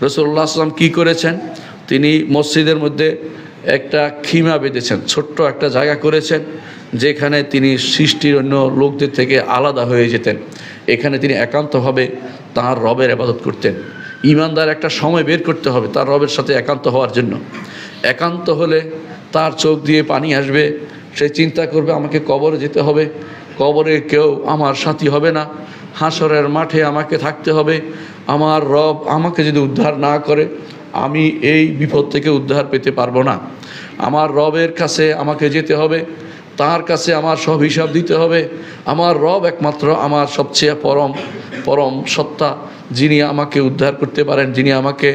রাসূলুল্লাহ সাল্লাল্লাহু আলাইহি ওয়াসাল্লাম কী করেছেন? তিনি মসজিদের মধ্যে একটা খিমা বেঁধেছেন, ছোট্ট একটা জায়গা করেছেন যেখানে তিনি সৃষ্টির অন্য লোকদের থেকে আলাদা হয়ে যেতেন। এখানে তিনি একান্তভাবে তাঁর রবের ইবাদত করতেন। ঈমানদার একটা সময় বের করতে হবে তার রবের সাথে একান্ত হওয়ার জন্য। একান্ত হলে তার চোখ দিয়ে পানি আসবে, সে চিন্তা করবে আমাকে কবরে যেতে হবে, কবরে কেউ আমার সাথী হবে না, হাসরের মাঠে আমাকে থাকতে হবে, আমার রব আমাকে যদি উদ্ধার না করে আমি এই বিপদ থেকে উদ্ধার পেতে পারবো না। আমার রবের কাছে আমাকে যেতে হবে, তার কাছে আমার সব হিসাব দিতে হবে। আমার রব একমাত্র আমার সবচেয়ে পরম সত্তা, যিনি আমাকে উদ্ধার করতে পারেন, যিনি আমাকে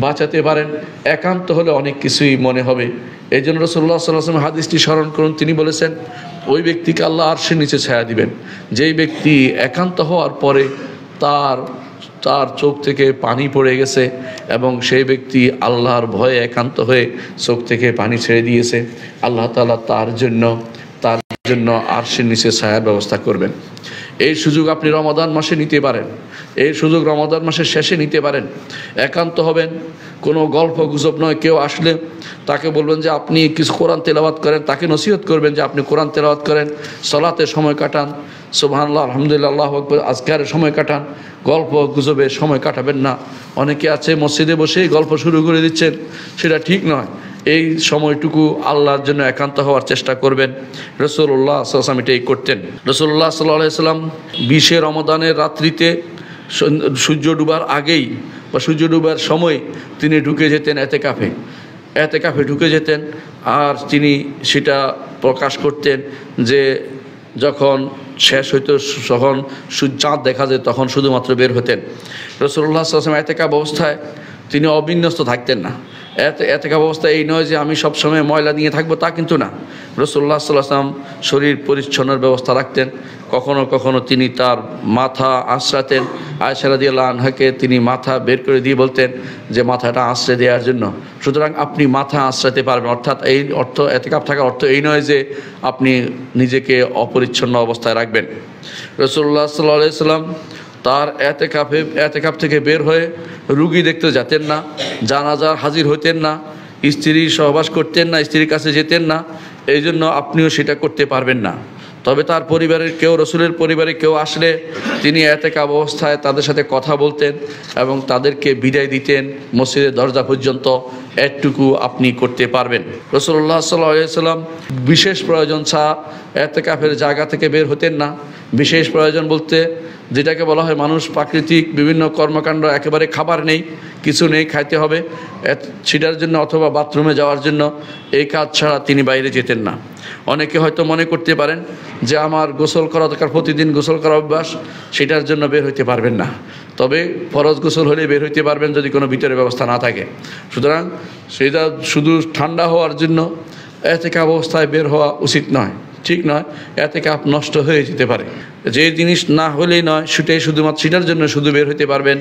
বাঁচাতে পারেন। একান্ত হলে অনেক কিছুই মনে হবে। এই জন্য রাসূলুল্লাহ সাল্লাল্লাহু আলাইহি ওয়াসাল্লাম হাদিসটি স্মরণ করুন, তিনি বলেছেন ওই ব্যক্তিকে আল্লাহ আরশের নিচে ছায়া দিবেন যেই ব্যক্তি একান্ত হওয়ার পরে তার চোখ থেকে পানি পড়ে গেছে এবং সেই ব্যক্তি আল্লাহর ভয়ে একান্ত হয়ে চোখ থেকে পানি ছেড়ে দিয়েছে। আল্লাহ তাআলা তার জন্য আরশের নিচে ছায়ার ব্যবস্থা করবেন। এই সুযোগ আপনি রমাদান মাসে নিতে পারেন, এই সুযোগ রমাদান মাসের শেষে নিতে পারেন। একান্ত হবেন, কোনো গল্প গুজব নয়। কেউ আসলে তাকে বলবেন যে আপনি কিছু কোরআন তেলাওয়াত করেন, তাকে নসিহত করবেন যে আপনি কোরআন তেলাওয়াত করেন, সালাতে সময় কাটান, সুবহানাল্লাহ আলহামদুলিল্লাহ আল্লাহু আকবার আজকারে সময় কাটান, গল্প গুজবে সময় কাটাবেন না। অনেকে আছে মসজিদে বসেই গল্প শুরু করে দিচ্ছেন, সেটা ঠিক নয়। এই সময়টুকু আল্লাহর জন্য একান্ত হওয়ার চেষ্টা করবেন। রাসূলুল্লাহ সাল্লাল্লাহু আলাইহি ওয়াসাল্লাম এটাই করতেন। রাসূলুল্লাহ সাল্লাল্লাহু আলাইহি ওয়াসাল্লাম 20 রমাদানের রাত্রিতে সূর্য ডুবার আগেই বা সূর্য ডুবার সময় তিনি ঢুকে যেতেন এতেকাফে ঢুকে যেতেন। আর তিনি সেটা প্রকাশ করতেন যে যখন শেষ হইতো, যখন চাঁদ দেখা যায় তখন শুধুমাত্র বের হতেন। রাসূলুল্লাহ সাল্লাল্লাহু আলাইহি ওয়াসাল্লাম এতেকাফ অবস্থায় তিনি অবিন্যস্ত থাকতেন না। এতেকাফ অবস্থা এই নয় যে আমি সবসময় ময়লা নিয়ে থাকবো, তা কিন্তু না। রাসূলুল্লাহ সাল্লাল্লাহু আলাইহি ওয়াসাল্লাম শরীর পরিচ্ছন্নের ব্যবস্থা রাখতেন। কখনো কখনো তিনি তার মাথা আঁচড়াতেন। আয়েশা রাদিয়াল্লাহু আনহাকে তিনি মাথা বের করে দিয়ে বলতেন যে মাথাটা আঁচড়ে দেওয়ার জন্য। সুতরাং আপনি মাথা আঁচড়াতে পারবেন, অর্থাৎ এই অর্থ এতেকাফ থাকার অর্থ এই নয় যে আপনি নিজেকে অপরিচ্ছন্ন অবস্থায় রাখবেন। রাসূলুল্লাহ সাল্লাল্লাহু আলাইহি ওয়াসাল্লাম তার এতেকাফ থেকে বের হয়ে রুগী দেখতে যেতেন না, জানাজা হাজির হতেন না, স্ত্রীর সহবাস করতেন না, স্ত্রীর কাছে যেতেন না। এই জন্য আপনিও সেটা করতে পারবেন না। তবে তার পরিবারের কেউ, রসুলের পরিবারে কেউ আসলে তিনি এতেকাফ অবস্থায় তাদের সাথে কথা বলতেন এবং তাদেরকে বিদায় দিতেন মসজিদের দরজা পর্যন্ত। এটুকু আপনি করতে পারবেন। রাসূলুল্লাহ সাল্লাল্লাহু আলাইহি ওয়াসাল্লাম বিশেষ প্রয়োজন ছাড়া এতেকাফের জায়গা থেকে বের হতেন না। বিশেষ প্রয়োজন বলতে যেটাকে বলা হয় মানুষ প্রাকৃতিক বিভিন্ন কর্মকাণ্ড, একেবারে খাবার নেই, কিছু নেই, খাইতে হবে, সেটার জন্য অথবা বাথরুমে যাওয়ার জন্য এই কাজ ছাড়া তিনি বাইরে যেতেন না। অনেকে হয়তো মনে করতে পারেন যে আমার গোসল করা দরকার, প্রতিদিন গোসল করা অভ্যাস, সেটার জন্য বের হইতে পারবেন না। তবে ফরজ গোসল হলে বের হইতে পারবেন যদি কোনো ভিতরের ব্যবস্থা না থাকে। সুতরাং সেটা শুধু ঠান্ডা হওয়ার জন্য এতেকাফ অবস্থায় বের হওয়া উচিত নয়, ঠিক নয়। এতেকাফ নষ্ট হয়ে যেতে পারে। যে জিনিস না হলেই নয় সেটাই শুধুমাত্র সেটার জন্য শুধু বের হইতে পারবেন,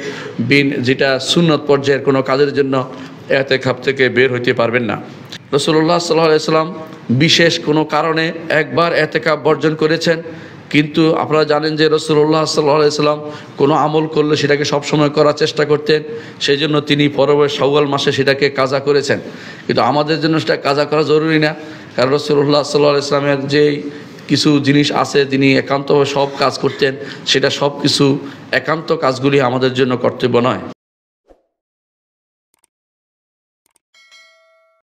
যেটা সুন্নত পর্যায়ের কোনো কাজের জন্য এতেকাফ থেকে বের হইতে পারবেন না। রাসূলুল্লাহ সাল্লাল্লাহু আলাইহি ওয়াসাল্লাম বিশেষ কোনো কারণে একবার এতেকাফ বর্জন করেছেন, কিন্তু আপনারা জানেন যে রাসূলুল্লাহ সাল্লাল্লাহু আলাইহি ওয়াসাল্লাম কোনো আমল করলে সেটাকে সবসময় করার চেষ্টা করতেন। সেই জন্য তিনি পরবর্তী শাওয়াল মাসে সেটাকে কাজা করেছেন। কিন্তু আমাদের জন্য সেটা কাজা করা জরুরি না, কারণ রাসূলুল্লাহ সাল্লাল্লাহু আলাইহি ওয়াসাল্লামের যেই কিছু জিনিস আছে তিনি একান্তভাবে সব কাজ করতেন, সেটা সব কিছু একান্ত কাজগুলি আমাদের জন্য কর্তব্য নয়।